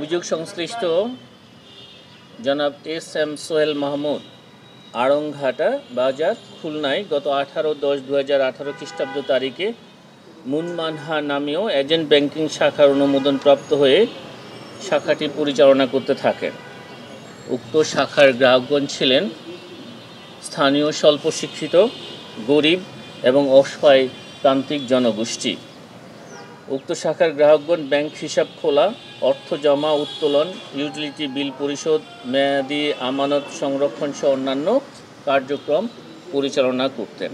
অভিযোগ সংশ্লিষ্ট জনাব এস এম সোহেল মাহমুদ আড়ংঘাটা বাজার খুলনায় গত 18/10/2018 খ্রিস্টাব্দ তারিখে মুনমানহা নামীয় এজেন্ট ব্যাংকিং শাখার অনুমোদনপ্রাপ্ত হয়ে শাখাটি পরিচালনা করতে থাকেন। উক্ত শাখার গ্রাহকগণ ছিলেন স্থানীয় স্বল্প শিক্ষিত, গরিব এবং অসহায় প্রান্তিক জনগোষ্ঠী। উক্ত শাখার গ্রাহকগণ ব্যাংক হিসাব খোলা, অর্থ জমা উত্তোলন, ইউটিলিটি বিল পরিশোধ, মেয়াদি আমানত সংরক্ষণ সহ অন্যান্য কার্যক্রম পরিচালনা করতেন।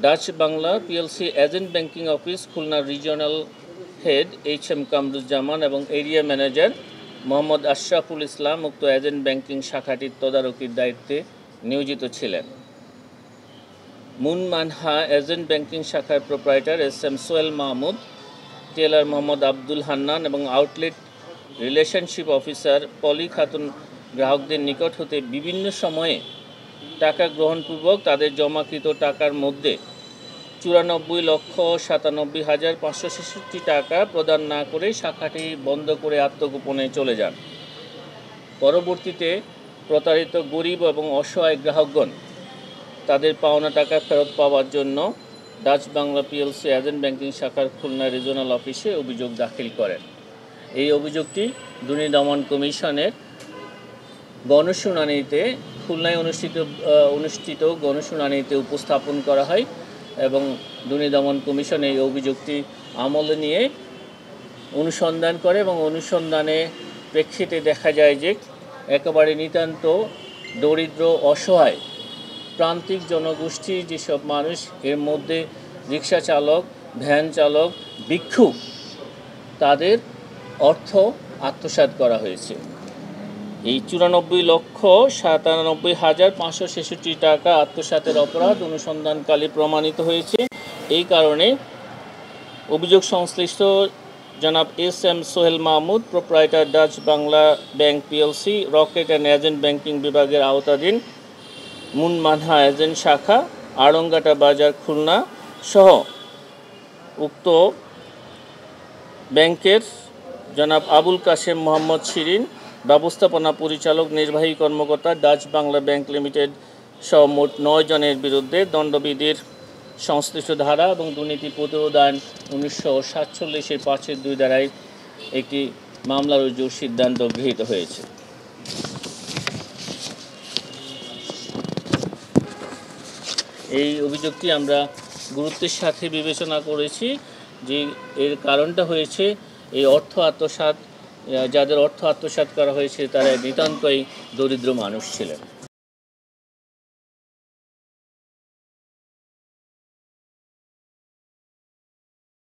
Dutch Bangla PLC agent banking office খুলনার regional head H M Kamruzzaman এবং এরিয়া ম্যানেজার মোহাম্মদ আশরাফুল ইসলাম উক্ত এজেন্ট ব্যাংকিং শাখাটির তদারকির দায়িত্বে নিয়োজিত ছিলেন। মুনমানহা এজেন্ট ব্যাংকিং শাখার proprietor S M Sohel Mahmud, teller Mohammad Abdul Hannan এবং outlet relationship officer Poli Khatun গ্রাহকদের নিকট হতে বিভিন্ন সময়ে টাকা গ্রহণপূর্বক তাদের জমাকৃত টাকার মধ্যে 94,97,566 টাকা প্রদান না করে শাখাটি বন্ধ করে আত্মগোপনে চলে যান। পরবর্তীতে প্রতারিত গরিব এবং অসহায় গ্রাহকগণ তাদের পাওনা টাকা ফেরত পাওয়ার জন্য Dutch Bangla PLC agent banking শাখার খুলনা রিজিওনাল অফিসে অভিযোগ দাখিল করেন। এই অভিযোগটি দুর্নীতি দমন কমিশনের গণশুনানিতে খুলনায় অনুষ্ঠিত গণশুনানিতে উপস্থাপন করা হয় এবং দুর্নীতি দমন কমিশন এই অভিযোগটি আমলে নিয়ে অনুসন্ধান করে এবং অনুসন্ধানে প্রেক্ষিতে দেখা যায় যে একেবারে নিতান্ত দরিদ্র অসহায় প্রান্তিক জনগোষ্ঠী যেসব মানুষ, এর মধ্যে রিক্সা চালক, ভ্যান চালক, ভিক্ষুক, তাদের অর্থ আত্মসাৎ করা হয়েছে। এই 94,97,566 টাকা আত্মসাতের অপরাধ অনুসন্ধানকালে প্রমাণিত হয়েছে। এই কারণে অভিযোগ সংশ্লিষ্ট জনাব S M Sohel Mahmud, proprietor Dutch Bangla bank PLC, Rocket and agent banking বিভাগের আওতাধীন মুনমানহা এজেন্ট শাখা, আড়ংঘাটা বাজার খুলনা সহ উক্ত ব্যাংকের জনাব আবুল কাশেম মোহাম্মদ শিরিন, ব্যবস্থাপনা পরিচালক, নির্বাহী কর্মকর্তা, ডাচ বাংলা ব্যাংক লিমিটেড সহ মোট 9 জনের বিরুদ্ধে দণ্ডবিধির সংশ্লিষ্ট ধারা এবং দুর্নীতি প্রতিরোধ আইন 1947-এর 5-2 ধারায় একটি মামলা রুজুর সিদ্ধান্ত গৃহীত হয়েছে। এই অভিযোগটি আমরা গুরুত্বের সাথে বিবেচনা করেছি যে এর কারণটা হয়েছে এই অর্থ আত্মসাৎ, যাদের অর্থ আত্মসাৎ করা হয়েছে তারা নিতান্তই দরিদ্র মানুষ ছিলেন।